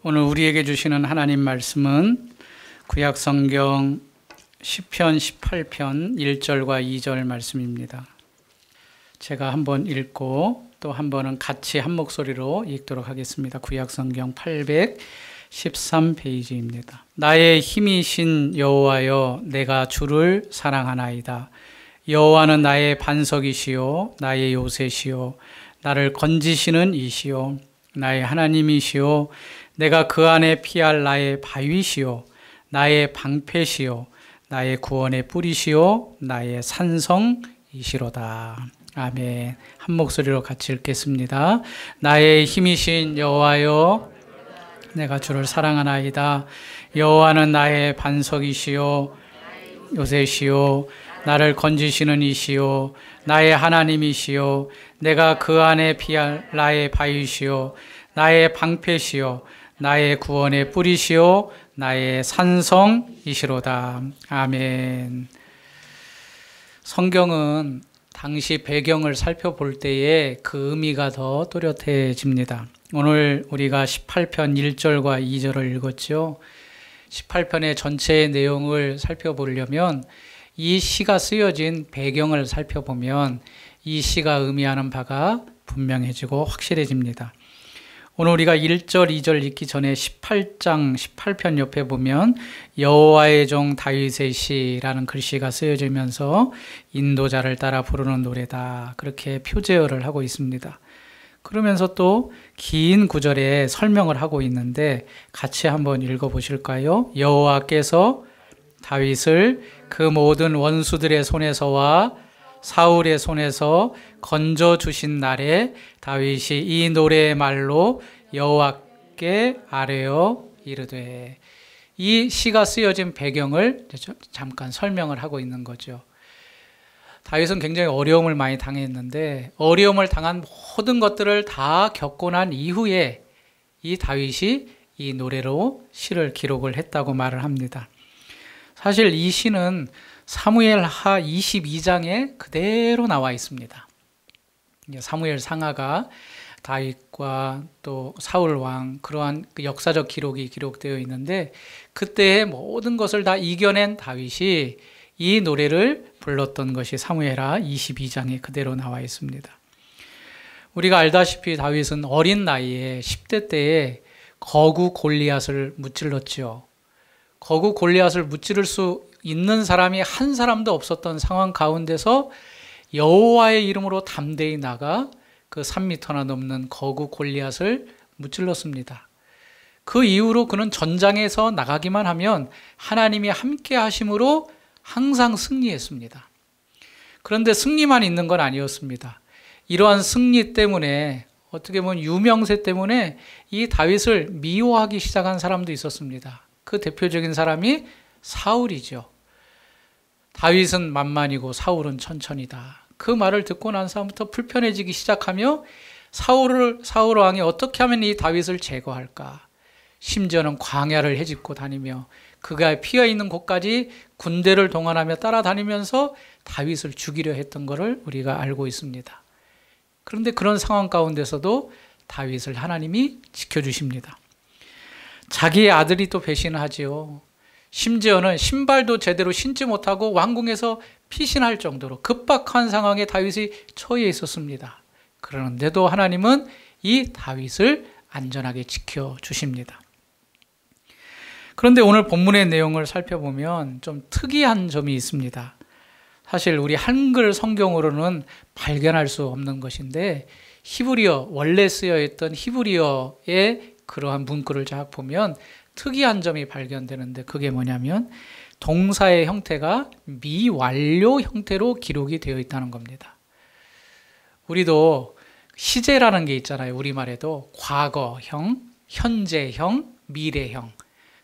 오늘 우리에게 주시는 하나님 말씀은 구약성경 시편 18편 1절과 2절 말씀입니다. 제가 한번 읽고 또 한 번은 같이 한 목소리로 읽도록 하겠습니다. 구약성경 813페이지입니다. 나의 힘이신 여호와여, 내가 주를 사랑하나이다. 여호와는 나의 반석이시요 나의 요새시요 나를 건지시는 이시요 나의 하나님이시요 내가 그 안에 피할 나의 바위시요 나의 방패시요 나의 구원의 뿌리시요 나의 산성이시로다. 아멘. 한 목소리로 같이 읽겠습니다. 나의 힘이신 여호와여, 내가 주를 사랑하나이다. 여호와는 나의 반석이시요 요새시요 나를 건지시는 이시요 나의 하나님이시요 내가 그 안에 피할 나의 바위시요 나의 방패시요 나의 구원의 뿌리시요 나의 산성이시로다. 아멘. 성경은 당시 배경을 살펴볼 때에 그 의미가 더 또렷해집니다. 오늘 우리가 18편 1절과 2절을 읽었죠. 18편의 전체의 내용을 살펴보려면 이 시가 쓰여진 배경을 살펴보면 이 시가 의미하는 바가 분명해지고 확실해집니다. 오늘 우리가 1절, 2절 읽기 전에 18장 18편 옆에 보면 여호와의 종 다윗의 시라는 글씨가 쓰여지면서 인도자를 따라 부르는 노래다, 그렇게 표제어를 하고 있습니다. 그러면서 또 긴 구절에 설명을 하고 있는데 같이 한번 읽어보실까요? 여호와께서 다윗을 그 모든 원수들의 손에서와 사울의 손에서 건져주신 날에 다윗이 이 노래의 말로 여호와께 아뢰어 이르되, 이 시가 쓰여진 배경을 잠깐 설명을 하고 있는 거죠. 다윗은 굉장히 어려움을 많이 당했는데 어려움을 당한 모든 것들을 다 겪고 난 이후에 이 다윗이 이 노래로 시를 기록을 했다고 말을 합니다. 사실 이 시는 사무엘하 22장에 그대로 나와 있습니다. 사무엘 상하가 다윗과 또 사울 왕, 그러한 그 역사적 기록이 기록되어 있는데 그때의 모든 것을 다 이겨낸 다윗이 이 노래를 불렀던 것이 사무엘하 22장에 그대로 나와 있습니다. 우리가 알다시피 다윗은 어린 나이에 10대 때에 거구 골리앗을 무찔렀죠. 거구 골리앗을 무찌를 수 있는 사람이 한 사람도 없었던 상황 가운데서 여호와의 이름으로 담대히 나가 그 3m나 넘는 거구 골리앗을 무찔렀습니다. 그 이후로 그는 전장에서 나가기만 하면 하나님이 함께 하심으로 항상 승리했습니다. 그런데 승리만 있는 건 아니었습니다. 이러한 승리 때문에, 어떻게 보면 유명세 때문에 이 다윗을 미워하기 시작한 사람도 있었습니다. 그 대표적인 사람이 사울이죠. 다윗은 만만이고 사울은 천천이다. 그 말을 듣고 난 다음부터 불편해지기 시작하며 사울 왕이 어떻게 하면 이 다윗을 제거할까? 심지어는 광야를 헤집고 다니며 그가 피어 있는 곳까지 군대를 동원하며 따라다니면서 다윗을 죽이려 했던 것을 우리가 알고 있습니다. 그런데 그런 상황 가운데서도 다윗을 하나님이 지켜주십니다. 자기의 아들이 또 배신을 하지요. 심지어는 신발도 제대로 신지 못하고 왕궁에서 피신할 정도로 급박한 상황에 다윗이 처해 있었습니다. 그런데도 하나님은 이 다윗을 안전하게 지켜주십니다. 그런데 오늘 본문의 내용을 살펴보면 좀 특이한 점이 있습니다. 사실 우리 한글 성경으로는 발견할 수 없는 것인데 히브리어, 원래 쓰여있던 히브리어의 그러한 문구를 쫙 보면 특이한 점이 발견되는데 그게 뭐냐면 동사의 형태가 미완료 형태로 기록이 되어 있다는 겁니다. 우리도 시제라는 게 있잖아요. 우리말에도 과거형, 현재형, 미래형.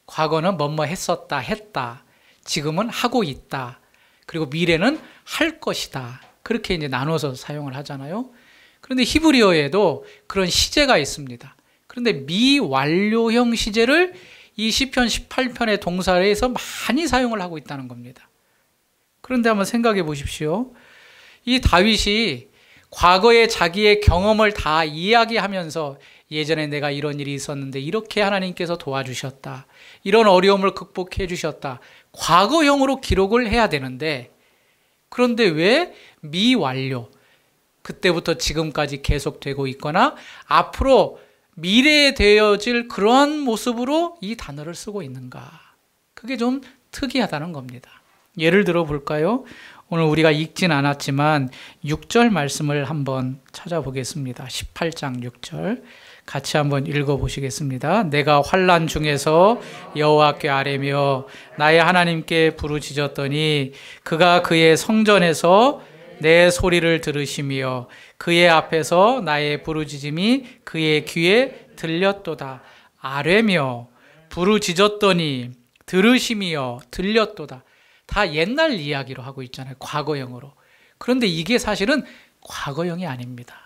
과거는 뭐뭐 했었다, 했다. 지금은 하고 있다. 그리고 미래는 할 것이다. 그렇게 이제 나눠서 사용을 하잖아요. 그런데 히브리어에도 그런 시제가 있습니다. 그런데 미완료형 시제를 이 시편 18편의 동사에서 많이 사용을 하고 있다는 겁니다. 그런데 한번 생각해 보십시오. 이 다윗이 과거의 자기의 경험을 다 이야기하면서 예전에 내가 이런 일이 있었는데 이렇게 하나님께서 도와주셨다. 이런 어려움을 극복해 주셨다. 과거형으로 기록을 해야 되는데, 그런데 왜 미완료, 그때부터 지금까지 계속되고 있거나 앞으로 미래에 되어질 그러한 모습으로 이 단어를 쓰고 있는가? 그게 좀 특이하다는 겁니다. 예를 들어 볼까요? 오늘 우리가 읽진 않았지만 6절 말씀을 한번 찾아보겠습니다. 18장 6절 같이 한번 읽어보시겠습니다. 내가 환난 중에서 여호와께 아뢰며 나의 하나님께 부르짖었더니 그가 그의 성전에서 내 소리를 들으시며 그의 앞에서 나의 부르짖음이 그의 귀에 들렸도다. 아뢰며 부르짖었더니 들으시며 들렸도다. 다 옛날 이야기로 하고 있잖아요. 과거형으로. 그런데 이게 사실은 과거형이 아닙니다.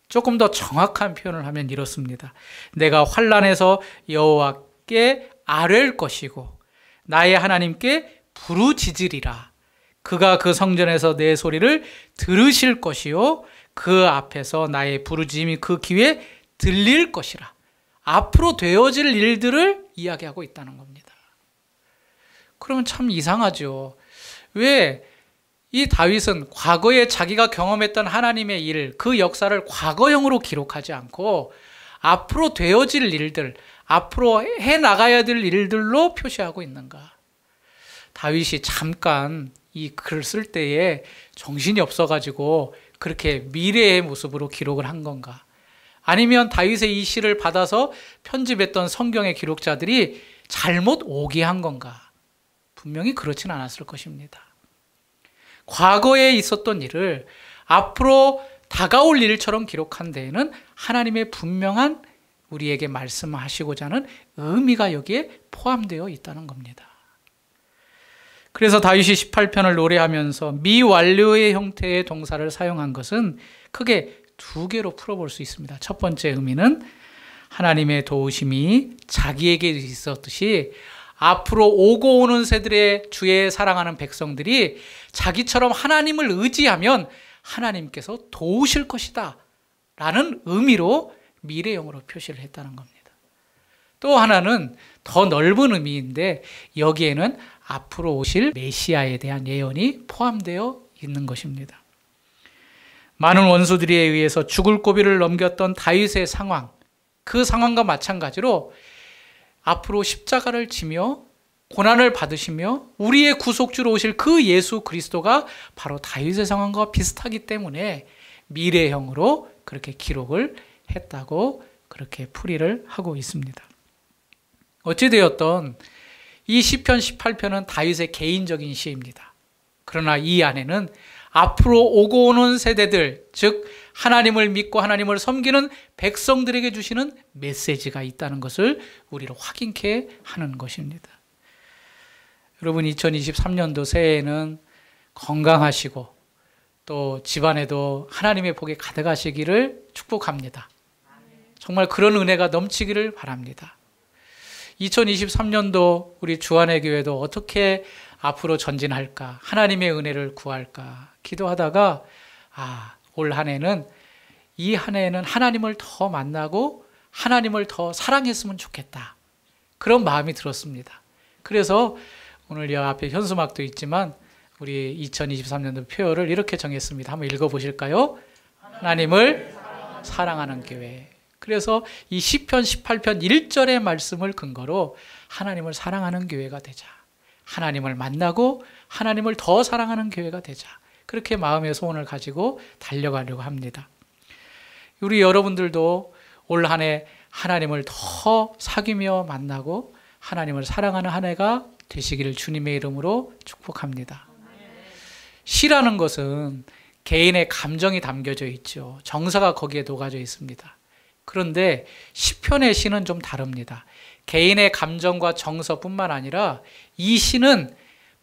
조금 더 정확한 표현을 하면 이렇습니다. 내가 환난에서 여호와께 아뢰을 것이고 나의 하나님께 부르짖으리라. 그가 그 성전에서 내 소리를 들으실 것이요 그 앞에서 나의 부르짖음이 그 귀에 들릴 것이라. 앞으로 되어질 일들을 이야기하고 있다는 겁니다. 그러면 참 이상하죠. 왜 이 다윗은 과거에 자기가 경험했던 하나님의 일, 그 역사를 과거형으로 기록하지 않고 앞으로 되어질 일들, 앞으로 해나가야 될 일들로 표시하고 있는가? 다윗이 잠깐 이 글을 쓸 때에 정신이 없어가지고 그렇게 미래의 모습으로 기록을 한 건가? 아니면 다윗의 이 시를 받아서 편집했던 성경의 기록자들이 잘못 오기한 건가? 분명히 그렇진 않았을 것입니다. 과거에 있었던 일을 앞으로 다가올 일처럼 기록한 데에는 하나님의 분명한 우리에게 말씀하시고자 하는 의미가 여기에 포함되어 있다는 겁니다. 그래서 다윗이 18편을 노래하면서 미완료의 형태의 동사를 사용한 것은 크게 두 개로 풀어볼 수 있습니다. 첫 번째 의미는 하나님의 도우심이 자기에게 있었듯이 앞으로 오고 오는 세들의 주의 사랑하는 백성들이 자기처럼 하나님을 의지하면 하나님께서 도우실 것이다 라는 의미로 미래형으로 표시를 했다는 겁니다. 또 하나는 더 넓은 의미인데 여기에는 앞으로 오실 메시아에 대한 예언이 포함되어 있는 것입니다. 많은 원수들에 의해서 죽을 고비를 넘겼던 다윗의 상황, 그 상황과 마찬가지로 앞으로 십자가를 지며 고난을 받으시며 우리의 구속주로 오실 그 예수 그리스도가 바로 다윗의 상황과 비슷하기 때문에 미래형으로 그렇게 기록을 했다고 그렇게 풀이를 하고 있습니다. 어찌되었던 이 시편 18편은 다윗의 개인적인 시입니다. 그러나 이 안에는 앞으로 오고 오는 세대들, 즉 하나님을 믿고 하나님을 섬기는 백성들에게 주시는 메시지가 있다는 것을 우리로 확인케 하는 것입니다. 여러분 2023년도 새해에는 건강하시고 또 집안에도 하나님의 복이 가득하시기를 축복합니다. 정말 그런 은혜가 넘치기를 바랍니다. 2023년도 우리 주안의 교회도 어떻게 앞으로 전진할까, 하나님의 은혜를 구할까 기도하다가 올 한 해는 이 한 해에는 하나님을 더 만나고 하나님을 더 사랑했으면 좋겠다. 그런 마음이 들었습니다. 그래서 오늘 이 앞에 현수막도 있지만 우리 2023년도 표어를 이렇게 정했습니다. 한번 읽어보실까요? 하나님을 사랑하는 교회. 그래서 이 시편 18편 1절의 말씀을 근거로 하나님을 사랑하는 교회가 되자. 하나님을 만나고 하나님을 더 사랑하는 교회가 되자. 그렇게 마음의 소원을 가지고 달려가려고 합니다. 우리 여러분들도 올 한 해 하나님을 더 사귀며 만나고 하나님을 사랑하는 한 해가 되시기를 주님의 이름으로 축복합니다. 시라는 것은 개인의 감정이 담겨져 있죠. 정서가 거기에 녹아져 있습니다. 그런데 시편의 시는 좀 다릅니다. 개인의 감정과 정서뿐만 아니라 이 시는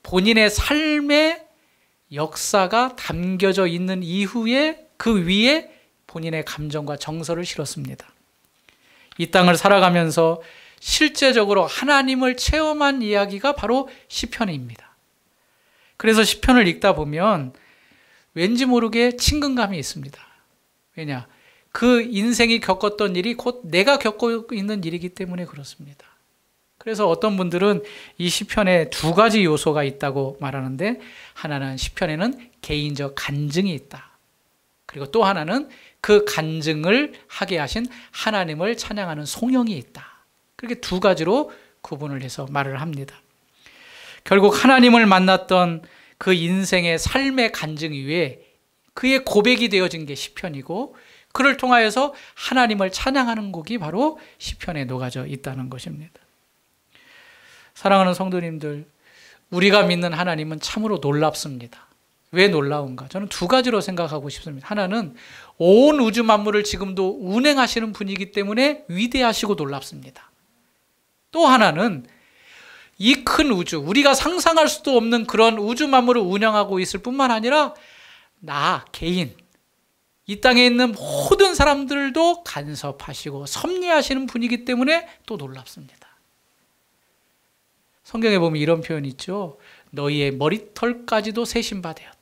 본인의 삶의 역사가 담겨져 있는 이후에 그 위에 본인의 감정과 정서를 실었습니다. 이 땅을 살아가면서 실제적으로 하나님을 체험한 이야기가 바로 시편입니다. 그래서 시편을 읽다 보면 왠지 모르게 친근감이 있습니다. 왜냐? 그 인생이 겪었던 일이 곧 내가 겪고 있는 일이기 때문에 그렇습니다. 그래서 어떤 분들은 이 시편에 두 가지 요소가 있다고 말하는데, 하나는 시편에는 개인적 간증이 있다. 그리고 또 하나는 그 간증을 하게 하신 하나님을 찬양하는 송영이 있다. 그렇게 두 가지로 구분을 해서 말을 합니다. 결국 하나님을 만났던 그 인생의 삶의 간증 위에 그의 고백이 되어진 게 시편이고, 그를 통하여서 하나님을 찬양하는 곡이 바로 시편에 녹아져 있다는 것입니다. 사랑하는 성도님들, 우리가 믿는 하나님은 참으로 놀랍습니다. 왜 놀라운가? 저는 두 가지로 생각하고 싶습니다. 하나는 온 우주 만물을 지금도 운행하시는 분이기 때문에 위대하시고 놀랍습니다. 또 하나는 이 큰 우주, 우리가 상상할 수도 없는 그런 우주 만물을 운영하고 있을 뿐만 아니라 나 개인, 이 땅에 있는 모든 사람들도 간섭하시고 섭리하시는 분이기 때문에 또 놀랍습니다. 성경에 보면 이런 표현이 있죠. 너희의 머리털까지도 세신 바 되었다.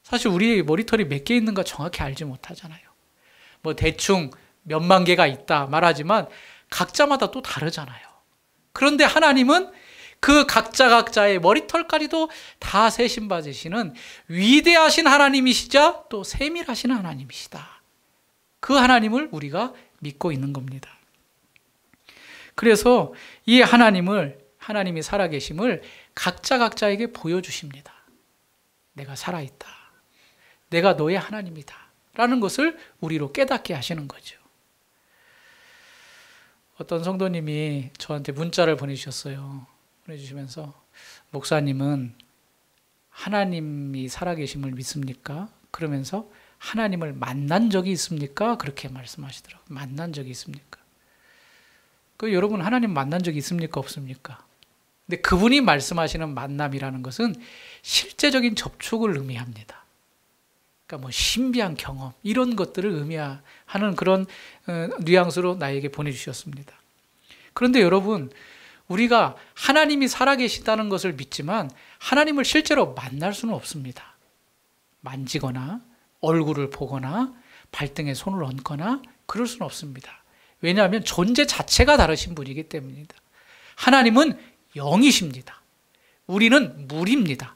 사실 우리의 머리털이 몇 개 있는가 정확히 알지 못하잖아요. 뭐 대충 몇만 개가 있다 말하지만 각자마다 또 다르잖아요. 그런데 하나님은 그 각자의 머리털까지도 다 세신 바 되시는 위대하신 하나님이시자 또 세밀하신 하나님이시다. 그 하나님을 우리가 믿고 있는 겁니다. 그래서 이 하나님이 살아계심을 각자에게 보여주십니다. 내가 살아있다. 내가 너의 하나님이다. 라는 것을 우리로 깨닫게 하시는 거죠. 어떤 성도님이 저한테 문자를 보내주셨어요. 보내주시면서, 목사님은 하나님이 살아계심을 믿습니까? 그러면서 하나님을 만난 적이 있습니까? 그렇게 말씀하시더라고요. 만난 적이 있습니까? 여러분, 하나님 만난 적이 있습니까? 없습니까? 근데 그분이 말씀하시는 만남이라는 것은 실제적인 접촉을 의미합니다. 그러니까 뭐 신비한 경험, 이런 것들을 의미하는 그런 뉘앙스로 나에게 보내주셨습니다. 그런데 여러분, 우리가 하나님이 살아계시다는 것을 믿지만 하나님을 실제로 만날 수는 없습니다. 만지거나 얼굴을 보거나 발등에 손을 얹거나 그럴 수는 없습니다. 왜냐하면 존재 자체가 다르신 분이기 때문입니다. 하나님은 영이십니다. 우리는 물입니다.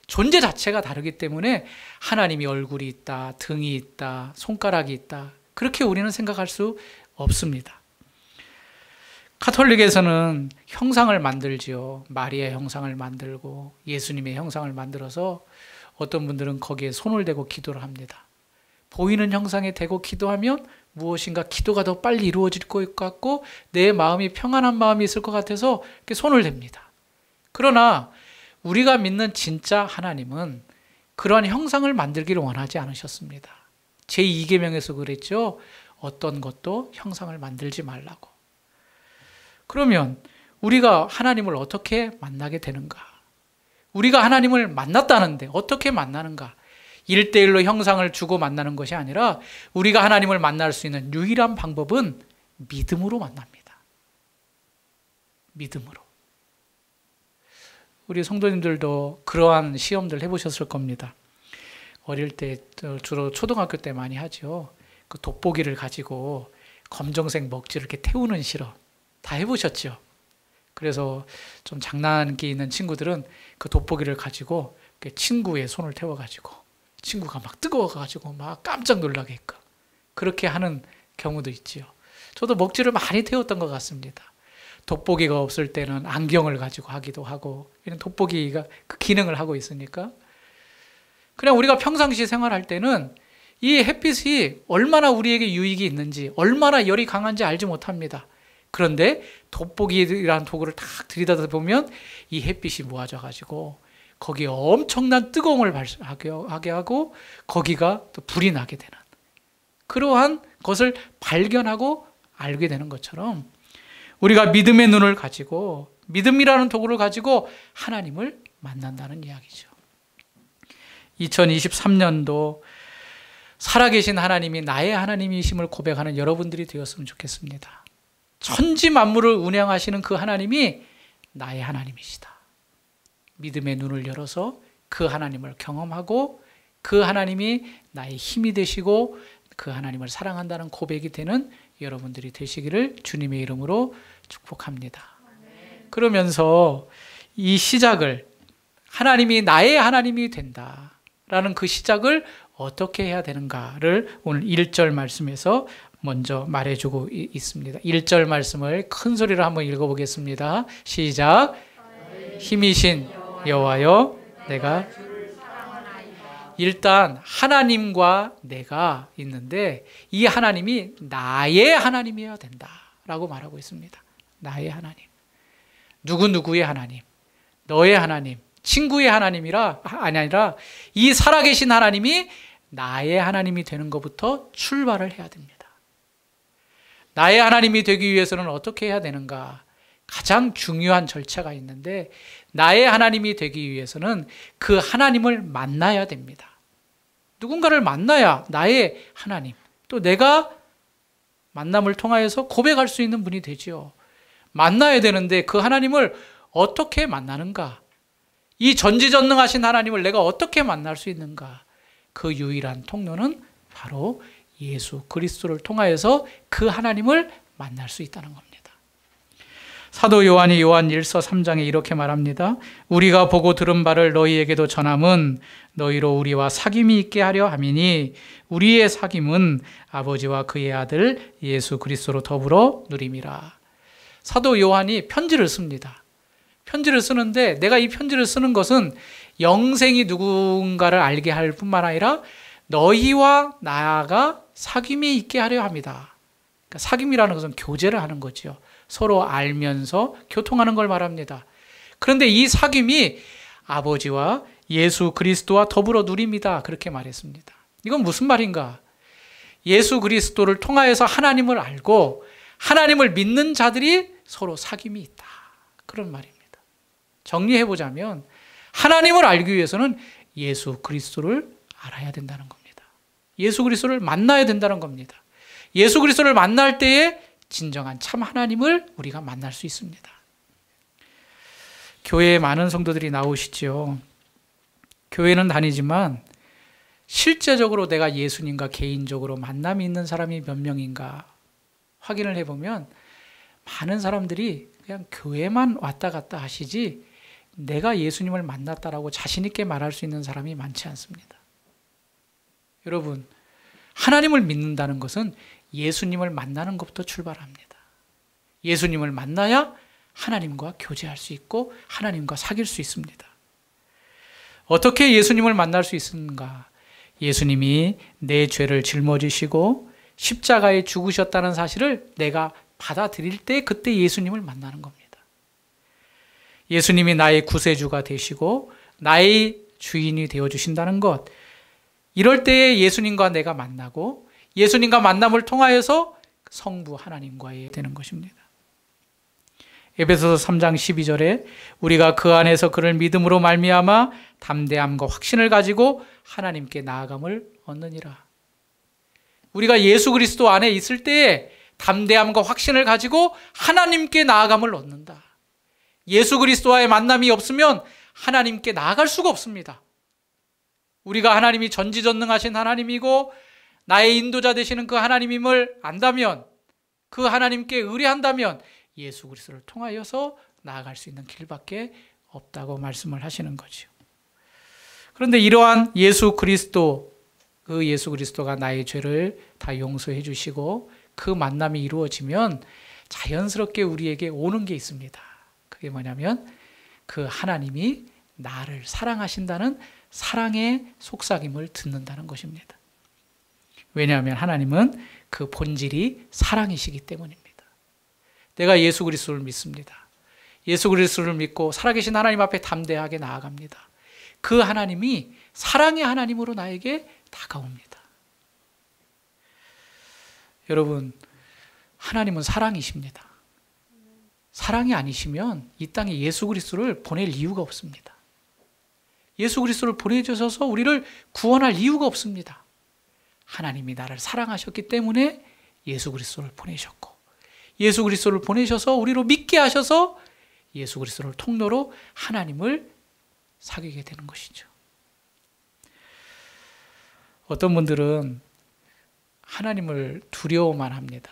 존재 자체가 다르기 때문에 하나님이 얼굴이 있다, 등이 있다, 손가락이 있다, 그렇게 우리는 생각할 수 없습니다. 가톨릭에서는 형상을 만들지요. 마리아의 형상을 만들고 예수님의 형상을 만들어서 어떤 분들은 거기에 손을 대고 기도를 합니다. 보이는 형상에 대고 기도하면 무엇인가 기도가 더 빨리 이루어질 것 같고 내 마음이 평안한 마음이 있을 것 같아서 이렇게 손을 댑니다. 그러나 우리가 믿는 진짜 하나님은 그러한 형상을 만들기를 원하지 않으셨습니다. 제2계명에서 그랬죠. 어떤 것도 형상을 만들지 말라고. 그러면 우리가 하나님을 어떻게 만나게 되는가? 우리가 하나님을 만났다는데 어떻게 만나는가? 1대1로 형상을 주고 만나는 것이 아니라 우리가 하나님을 만날 수 있는 유일한 방법은 믿음으로 만납니다. 믿음으로. 우리 성도님들도 그러한 시험들 해보셨을 겁니다. 어릴 때, 주로 초등학교 때 많이 하죠. 그 돋보기를 가지고 검정색 먹지를 이렇게 태우는 실험 다 해보셨죠? 그래서 좀 장난기 있는 친구들은 그 돋보기를 가지고 친구의 손을 태워가지고 친구가 막 뜨거워가지고 막 깜짝 놀라게끔 그렇게 하는 경우도 있지요. 저도 먹지를 많이 태웠던 것 같습니다. 돋보기가 없을 때는 안경을 가지고 하기도 하고, 이런 돋보기가 그 기능을 하고 있으니까. 그냥 우리가 평상시 생활할 때는 이 햇빛이 얼마나 우리에게 유익이 있는지, 얼마나 열이 강한지 알지 못합니다. 그런데 돋보기라는 도구를 탁 들이다가 보면 이 햇빛이 모아져가지고 거기에 엄청난 뜨거움을 발생하게 하고 거기가 또 불이 나게 되는 그러한 것을 발견하고 알게 되는 것처럼 우리가 믿음의 눈을 가지고 믿음이라는 도구를 가지고 하나님을 만난다는 이야기죠. 2023년도 살아계신 하나님이 나의 하나님이심을 고백하는 여러분들이 되었으면 좋겠습니다. 천지 만물을 운영하시는 그 하나님이 나의 하나님이시다. 믿음의 눈을 열어서 그 하나님을 경험하고 그 하나님이 나의 힘이 되시고 그 하나님을 사랑한다는 고백이 되는 여러분들이 되시기를 주님의 이름으로 축복합니다. 그러면서 이 시작을 하나님이 나의 하나님이 된다라는 그 시작을 어떻게 해야 되는가를 오늘 1절 말씀에서 먼저 말해주고 있습니다. 1절 말씀을 큰 소리로 한번 읽어보겠습니다. 시작. 힘이신 여호와여 내가 일단 하나님과 내가 있는데 이 하나님이 나의 하나님이어야 된다라고 말하고 있습니다. 나의 하나님. 누구누구의 하나님. 너의 하나님. 친구의 하나님이라 아니라 이 살아계신 하나님이 나의 하나님이 되는 것부터 출발을 해야 됩니다. 나의 하나님이 되기 위해서는 어떻게 해야 되는가? 가장 중요한 절차가 있는데 나의 하나님이 되기 위해서는 그 하나님을 만나야 됩니다. 누군가를 만나야 나의 하나님, 또 내가 만남을 통하여서 고백할 수 있는 분이 되지요. 만나야 되는데 그 하나님을 어떻게 만나는가? 이 전지전능하신 하나님을 내가 어떻게 만날 수 있는가? 그 유일한 통로는 바로 예수 그리스도를 통하여서 그 하나님을 만날 수 있다는 겁니다. 사도 요한이 요한 1서 3장에 이렇게 말합니다. 우리가 보고 들은 바를 너희에게도 전함은 너희로 우리와 사귐이 있게 하려 함이니 우리의 사귐은 아버지와 그의 아들 예수 그리스도로 더불어 누림이라. 사도 요한이 편지를 씁니다. 편지를 쓰는데 내가 이 편지를 쓰는 것은 영생이 누군가를 알게 할 뿐만 아니라 너희와 나가 사귐이 있게 하려 합니다. 그러니까 사귐이라는 것은 교제를 하는 거죠. 서로 알면서 교통하는 걸 말합니다. 그런데 이 사귐이 아버지와 예수 그리스도와 더불어 누립니다. 그렇게 말했습니다. 이건 무슨 말인가? 예수 그리스도를 통하여서 하나님을 알고 하나님을 믿는 자들이 서로 사귐이 있다. 그런 말입니다. 정리해보자면 하나님을 알기 위해서는 예수 그리스도를 알아야 된다는 겁니다. 예수 그리스도를 만나야 된다는 겁니다. 예수 그리스도를 만날 때에 진정한 참 하나님을 우리가 만날 수 있습니다. 교회에 많은 성도들이 나오시죠. 교회는 다니지만 실제적으로 내가 예수님과 개인적으로 만남이 있는 사람이 몇 명인가 확인을 해보면 많은 사람들이 그냥 교회만 왔다 갔다 하시지 내가 예수님을 만났다라고 자신 있게 말할 수 있는 사람이 많지 않습니다. 여러분, 하나님을 믿는다는 것은 예수님을 만나는 것부터 출발합니다. 예수님을 만나야 하나님과 교제할 수 있고 하나님과 사귈 수 있습니다. 어떻게 예수님을 만날 수 있는가? 예수님이 내 죄를 짊어지시고 십자가에 죽으셨다는 사실을 내가 받아들일 때 그때 예수님을 만나는 겁니다. 예수님이 나의 구세주가 되시고 나의 주인이 되어주신다는 것, 이럴 때에 예수님과 내가 만나고 예수님과 만남을 통하여서 성부 하나님과의 되는 것입니다. 에베소서 3장 12절에 우리가 그 안에서 그를 믿음으로 말미암아 담대함과 확신을 가지고 하나님께 나아감을 얻느니라. 우리가 예수 그리스도 안에 있을 때에 담대함과 확신을 가지고 하나님께 나아감을 얻는다. 예수 그리스도와의 만남이 없으면 하나님께 나아갈 수가 없습니다. 우리가 하나님이 전지전능하신 하나님이고 나의 인도자 되시는 그 하나님임을 안다면, 그 하나님께 의뢰한다면 예수 그리스도를 통하여서 나아갈 수 있는 길밖에 없다고 말씀을 하시는 거죠. 그런데 이러한 예수 그리스도, 그 예수 그리스도가 나의 죄를 다 용서해 주시고 그 만남이 이루어지면 자연스럽게 우리에게 오는 게 있습니다. 그게 뭐냐면 그 하나님이 나를 사랑하신다는 사랑의 속삭임을 듣는다는 것입니다. 왜냐하면 하나님은 그 본질이 사랑이시기 때문입니다. 내가 예수 그리스도를 믿습니다. 예수 그리스도를 믿고 살아계신 하나님 앞에 담대하게 나아갑니다. 그 하나님이 사랑의 하나님으로 나에게 다가옵니다. 여러분, 하나님은 사랑이십니다. 사랑이 아니시면 이 땅에 예수 그리스도를 보낼 이유가 없습니다. 예수 그리스도를 보내주셔서 우리를 구원할 이유가 없습니다. 하나님이 나를 사랑하셨기 때문에 예수 그리스도를 보내셨고, 예수 그리스도를 보내셔서 우리로 믿게 하셔서 예수 그리스도를 통로로 하나님을 사귀게 되는 것이죠. 어떤 분들은 하나님을 두려워만 합니다.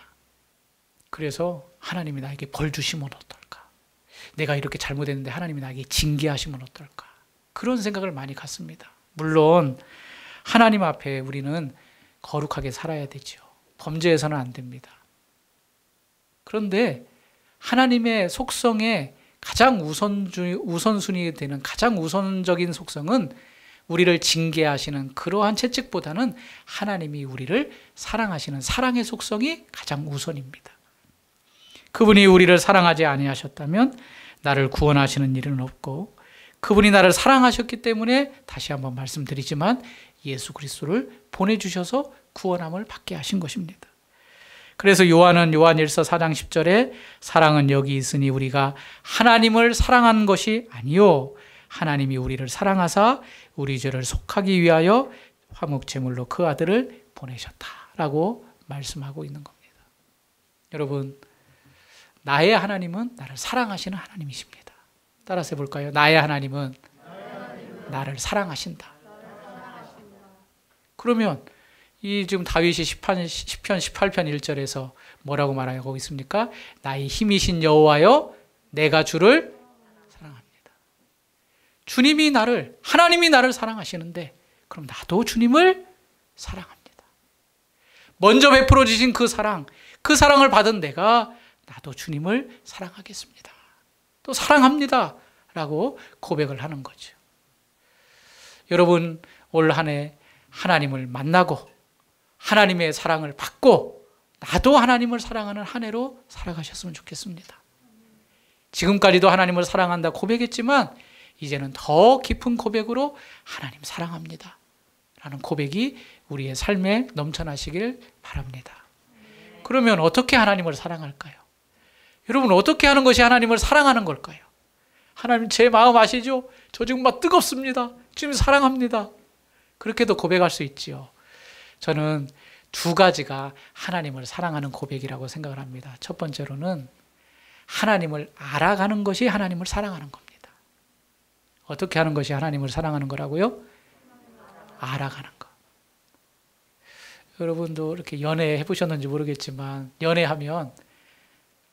그래서 하나님이 나에게 벌 주시면 어떨까? 내가 이렇게 잘못했는데 하나님이 나에게 징계하시면 어떨까? 그런 생각을 많이 갖습니다. 물론 하나님 앞에 우리는 거룩하게 살아야 되죠. 범죄해서는 안 됩니다. 그런데 하나님의 속성에 가장 우선순위 되는 가장 우선적인 속성은 우리를 징계하시는 그러한 채찍보다는 하나님이 우리를 사랑하시는 사랑의 속성이 가장 우선입니다. 그분이 우리를 사랑하지 아니하셨다면 나를 구원하시는 일은 없고, 그분이 나를 사랑하셨기 때문에 다시 한번 말씀드리지만 예수 그리스도를 보내주셔서 구원함을 받게 하신 것입니다. 그래서 요한은 요한일서 4장 10절에 사랑은 여기 있으니 우리가 하나님을 사랑한 것이 아니요 하나님이 우리를 사랑하사 우리 죄를 속하기 위하여 화목제물로 그 아들을 보내셨다라고 말씀하고 있는 겁니다. 여러분, 나의 하나님은 나를 사랑하시는 하나님이십니다. 따라서 해볼까요? 나의 하나님은 나를 사랑하신다. 그러면 이 지금 다윗이 시편 18편 1절에서 뭐라고 말하고 있습니까? 나의 힘이신 여호와여 내가 주를 사랑합니다. 주님이 하나님이 나를 사랑하시는데 그럼 나도 주님을 사랑합니다. 먼저 베풀어 주신 그 사랑을 받은 내가 나도 주님을 사랑하겠습니다. 또 사랑합니다 라고 고백을 하는 거죠. 여러분, 올 한 해 하나님을 만나고 하나님의 사랑을 받고 나도 하나님을 사랑하는 한 해로 살아가셨으면 좋겠습니다. 지금까지도 하나님을 사랑한다 고백했지만 이제는 더 깊은 고백으로 하나님 사랑합니다 라는 고백이 우리의 삶에 넘쳐나시길 바랍니다. 그러면 어떻게 하나님을 사랑할까요? 여러분, 어떻게 하는 것이 하나님을 사랑하는 걸까요? 하나님, 제 마음 아시죠? 저 지금 막 뜨겁습니다. 지금 사랑합니다. 그렇게도 고백할 수 있지요. 저는 두 가지가 하나님을 사랑하는 고백이라고 생각을 합니다. 첫 번째로는 하나님을 알아가는 것이 하나님을 사랑하는 겁니다. 어떻게 하는 것이 하나님을 사랑하는 거라고요? 알아가는 것. 여러분도 이렇게 연애 해보셨는지 모르겠지만 연애하면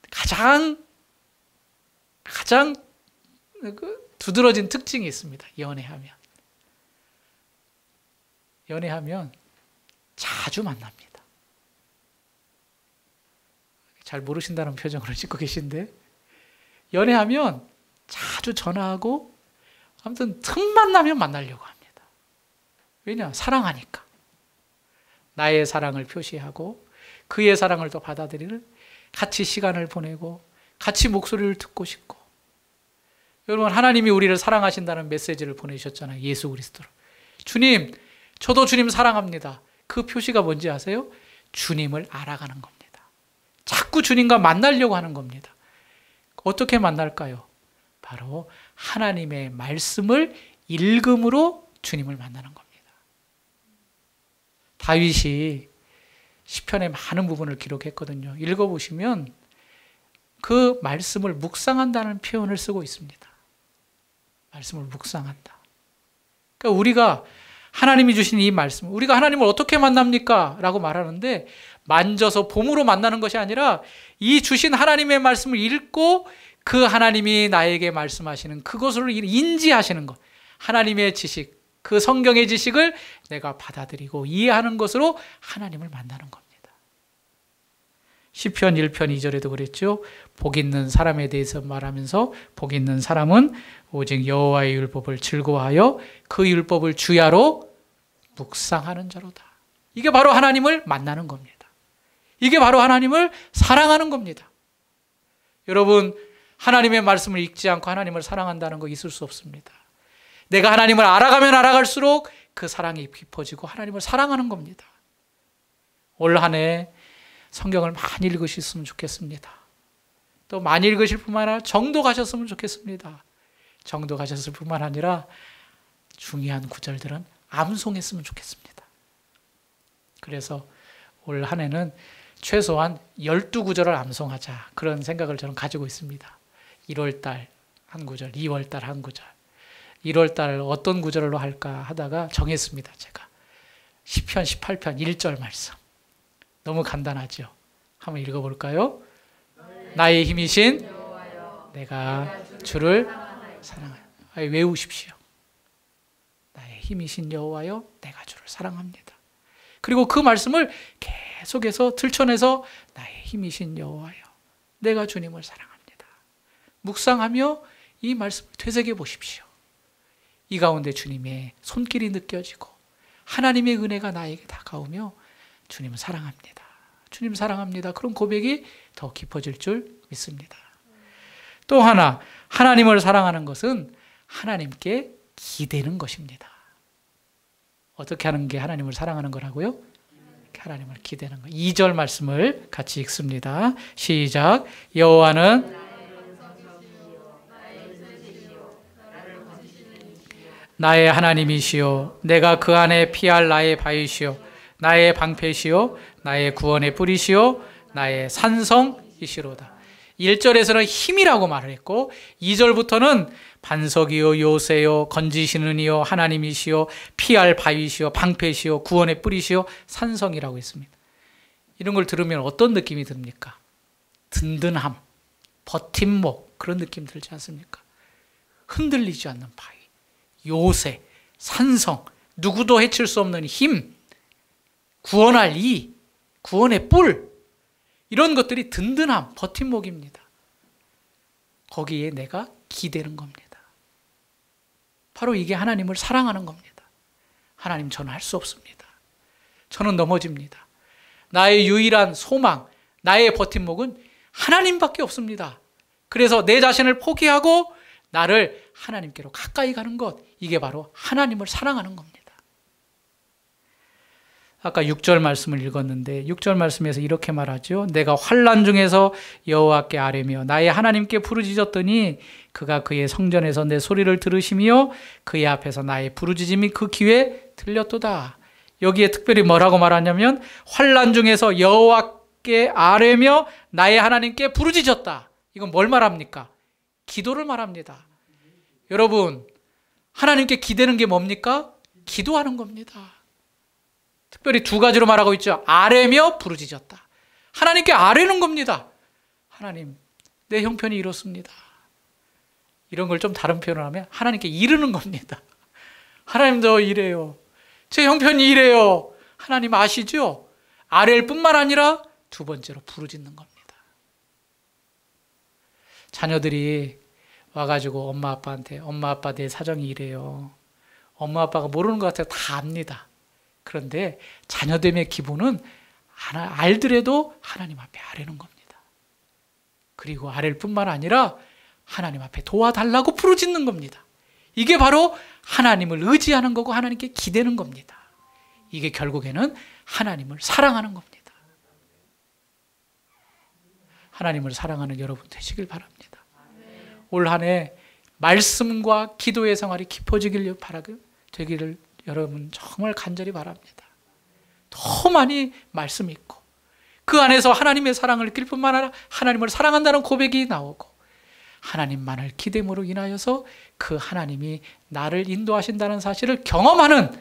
가장 두드러진 특징이 있습니다. 연애하면 자주 만납니다. 잘 모르신다는 표정으로 찍고 계신데, 연애하면 자주 전화하고 아무튼 틈만 나면 만나려고 합니다. 왜냐? 사랑하니까. 나의 사랑을 표시하고 그의 사랑을 또 받아들이는, 같이 시간을 보내고 같이 목소리를 듣고 싶고. 여러분, 하나님이 우리를 사랑하신다는 메시지를 보내주셨잖아요. 예수 그리스도로. 주님, 저도 주님 사랑합니다. 그 표시가 뭔지 아세요? 주님을 알아가는 겁니다. 자꾸 주님과 만나려고 하는 겁니다. 어떻게 만날까요? 바로 하나님의 말씀을 읽음으로 주님을 만나는 겁니다. 다윗이 시편의 많은 부분을 기록했거든요. 읽어보시면 그 말씀을 묵상한다는 표현을 쓰고 있습니다. 말씀을 묵상한다. 그러니까 우리가 하나님이 주신 이 말씀, 우리가 하나님을 어떻게 만납니까? 라고 말하는데, 만져서 봄으로 만나는 것이 아니라 이 주신 하나님의 말씀을 읽고 그 하나님이 나에게 말씀하시는 그것을 인지하시는 것, 하나님의 지식, 그 성경의 지식을 내가 받아들이고 이해하는 것으로 하나님을 만나는 겁니다. 시편 1편 2절에도 그랬죠. 복 있는 사람에 대해서 말하면서 복 있는 사람은 오직 여호와의 율법을 즐거워하여 그 율법을 주야로 묵상하는 자로다. 이게 바로 하나님을 만나는 겁니다. 이게 바로 하나님을 사랑하는 겁니다. 여러분, 하나님의 말씀을 읽지 않고 하나님을 사랑한다는 거 있을 수 없습니다. 내가 하나님을 알아가면 알아갈수록 그 사랑이 깊어지고 하나님을 사랑하는 겁니다. 올 한 해 성경을 많이 읽으셨으면 좋겠습니다. 또 많이 읽으실 뿐만 아니라 정도 가셨으면 좋겠습니다. 정도 가셨을 뿐만 아니라 중요한 구절들은 암송했으면 좋겠습니다. 그래서 올 한 해는 최소한 12구절을 암송하자, 그런 생각을 저는 가지고 있습니다. 1월달 한 구절, 2월달 한 구절, 1월달 어떤 구절로 할까 하다가 정했습니다. 제가 시편 18편 1절 말씀, 너무 간단하죠. 한번 읽어볼까요? 나의 힘이신 내가 주를 사랑하여. 외우십시오. 나의 힘이신 여호와여 내가 주를 사랑합니다. 그리고 그 말씀을 계속해서 들춰내서 나의 힘이신 여호와여 내가 주님을 사랑합니다. 묵상하며 이 말씀을 되새겨 보십시오. 이 가운데 주님의 손길이 느껴지고 하나님의 은혜가 나에게 다가오며 주님 사랑합니다. 주님 사랑합니다. 그런 고백이 더 깊어질 줄 믿습니다. 또 하나, 하나님을 사랑하는 것은 하나님께 기대는 것입니다. 어떻게 하는 게 하나님을 사랑하는 거라고요? 하나님을 기대는 거. 2절 말씀을 같이 읽습니다. 시작. 여호와는 나의 하나님이시요 내가 그 안에 피할 나의 바위시요 나의 방패시요 나의 구원의 뿌리시요 나의 산성이시로다. 1절에서는 힘이라고 말을 했고 2절부터는 반석이요 요새요 건지시는 이요 하나님이시요 피할 바위시요 방패시요 구원의 뿌리시요 산성이라고 했습니다. 이런 걸 들으면 어떤 느낌이 듭니까? 든든함, 버팀목 그런 느낌 들지 않습니까? 흔들리지 않는 바위, 요새, 산성, 누구도 해칠 수 없는 힘, 구원할 이, 구원의 뿔 이런 것들이 든든함, 버팀목입니다. 거기에 내가 기대는 겁니다. 바로 이게 하나님을 사랑하는 겁니다. 하나님 저는 할 수 없습니다. 저는 넘어집니다. 나의 유일한 소망, 나의 버팀목은 하나님밖에 없습니다. 그래서 내 자신을 포기하고 나를 하나님께로 가까이 가는 것, 이게 바로 하나님을 사랑하는 겁니다. 아까 6절 말씀을 읽었는데 6절 말씀에서 이렇게 말하죠. 내가 환난 중에서 여호와께 아뢰며 나의 하나님께 부르짖었더니 그가 그의 성전에서 내 소리를 들으시며 그의 앞에서 나의 부르짖음이 그 귀에 들렸도다. 여기에 특별히 뭐라고 말하냐면 환난 중에서 여호와께 아뢰며 나의 하나님께 부르짖었다. 이건 뭘 말합니까? 기도를 말합니다. 여러분, 하나님께 기대는 게 뭡니까? 기도하는 겁니다. 특별히 두 가지로 말하고 있죠. 아뢰며 부르짖었다. 하나님께 아뢰는 겁니다. 하나님, 내 형편이 이렇습니다. 이런 걸 좀 다른 표현을 하면 하나님께 이르는 겁니다. 하나님 저 이래요. 제 형편이 이래요. 하나님 아시죠? 아뢰일 뿐만 아니라 두 번째로 부르짖는 겁니다. 자녀들이 와가지고 엄마 아빠한테 엄마 아빠 내 사정이 이래요. 엄마 아빠가 모르는 것 같아요. 다 압니다. 그런데 자녀됨의 기본은 알더라도 하나님 앞에 아뢰는 겁니다. 그리고 아뢰일 뿐만 아니라 하나님 앞에 도와달라고 부르짖는 겁니다. 이게 바로 하나님을 의지하는 거고 하나님께 기대는 겁니다. 이게 결국에는 하나님을 사랑하는 겁니다. 하나님을 사랑하는 여러분 되시길 바랍니다. 올 한 해 말씀과 기도의 생활이 깊어지길 되기를 여러분 정말 간절히 바랍니다. 더 많이 말씀 있고 그 안에서 하나님의 사랑을 느낄 뿐만 아니라 하나님을 사랑한다는 고백이 나오고 하나님만을 기대므로 인하여서 그 하나님이 나를 인도하신다는 사실을 경험하는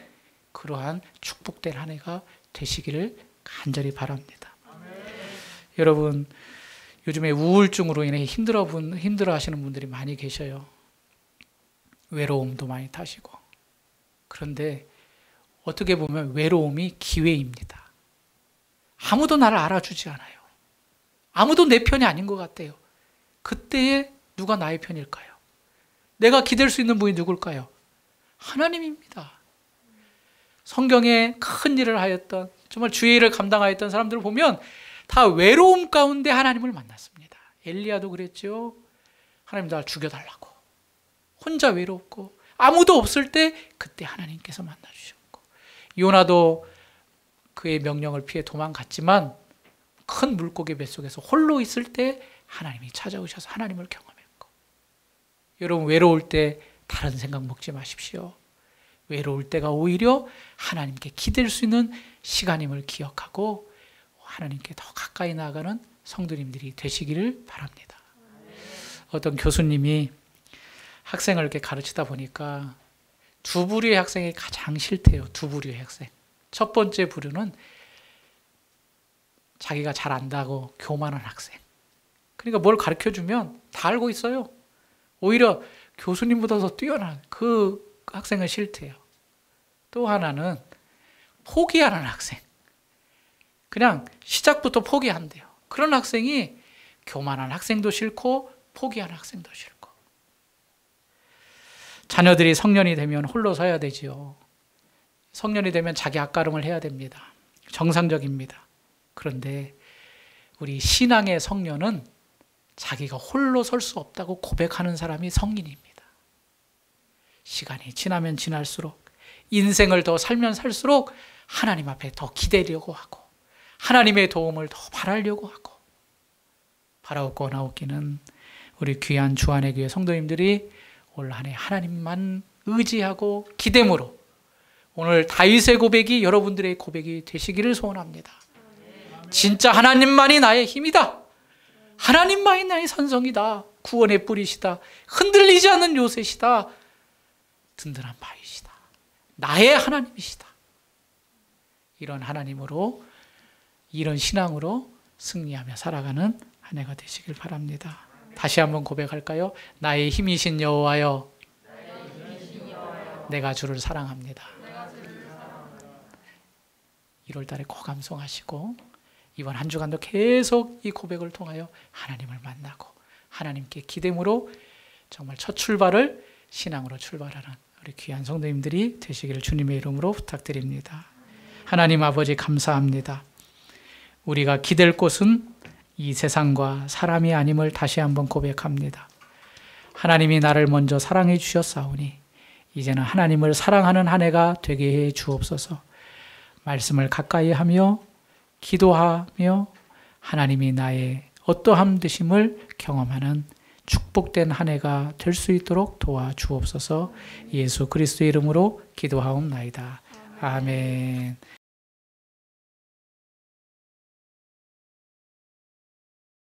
그러한 축복된 한 해가 되시기를 간절히 바랍니다. 여러분 요즘에 우울증으로 인해 힘들어 하시는 분들이 많이 계셔요. 외로움도 많이 타시고. 그런데 어떻게 보면 외로움이 기회입니다. 아무도 나를 알아주지 않아요. 아무도 내 편이 아닌 것 같아요. 그때에 누가 나의 편일까요? 내가 기댈 수 있는 분이 누굴까요? 하나님입니다. 성경에 큰 일을 하였던 정말 주의 일을 감당하였던 사람들을 보면 다 외로움 가운데 하나님을 만났습니다. 엘리야도 그랬죠. 하나님 날 죽여달라고. 혼자 외롭고 아무도 없을 때 그때 하나님께서 만나주셨고 요나도 그의 명령을 피해 도망갔지만 큰 물고기 뱃속에서 홀로 있을 때 하나님이 찾아오셔서 하나님을 경험했고 여러분 외로울 때 다른 생각 먹지 마십시오. 외로울 때가 오히려 하나님께 기댈 수 있는 시간임을 기억하고 하나님께 더 가까이 나아가는 성도님들이 되시기를 바랍니다. 어떤 교수님이 학생을 이렇게 가르치다 보니까 두 부류의 학생이 가장 싫대요. 두 부류의 학생. 첫 번째 부류는 자기가 잘 안다고 교만한 학생. 그러니까 뭘 가르쳐주면 다 알고 있어요. 오히려 교수님보다 더 뛰어난 그 학생은 싫대요. 또 하나는 포기하는 학생. 그냥 시작부터 포기한대요. 그런 학생이 교만한 학생도 싫고 포기하는 학생도 싫고. 자녀들이 성년이 되면 홀로 서야 되지요. 성년이 되면 자기 앞가름을 해야 됩니다. 정상적입니다. 그런데 우리 신앙의 성년은 자기가 홀로 설 수 없다고 고백하는 사람이 성인입니다. 시간이 지나면 지날수록 인생을 더 살면 살수록 하나님 앞에 더 기대려고 하고 하나님의 도움을 더 바라려고 하고 바라옵고 나옵기는 우리 귀한 주안의 교회 성도님들이 올 한 해 하나님만 의지하고 기대므로 오늘 다윗의 고백이 여러분들의 고백이 되시기를 소원합니다. 진짜 하나님만이 나의 힘이다. 하나님만이 나의 산성이다. 구원의 뿌리시다. 흔들리지 않는 요새시다. 든든한 바위시다. 나의 하나님이시다. 이런 하나님으로 이런 신앙으로 승리하며 살아가는 한 해가 되시길 바랍니다. 다시 한번 고백할까요? 나의 힘이신 여호와여, 내가 주를 사랑합니다. 1월 달에 꼭 암송하시고 이번 한 주간도 계속 이 고백을 통하여 하나님을 만나고 하나님께 기대므로 정말 첫 출발을 신앙으로 출발하는 우리 귀한 성도님들이 되시기를 주님의 이름으로 부탁드립니다. 하나님 아버지 감사합니다. 우리가 기댈 곳은 이 세상과 사람이 아님을 다시 한번 고백합니다. 하나님이 나를 먼저 사랑해 주셨사오니 이제는 하나님을 사랑하는 한 해가 되게 해 주옵소서. 말씀을 가까이 하며 기도하며 하나님이 나의 어떠함 되심을 경험하는 축복된 한 해가 될 수 있도록 도와주옵소서. 예수 그리스도의 이름으로 기도하옵나이다. 아멘.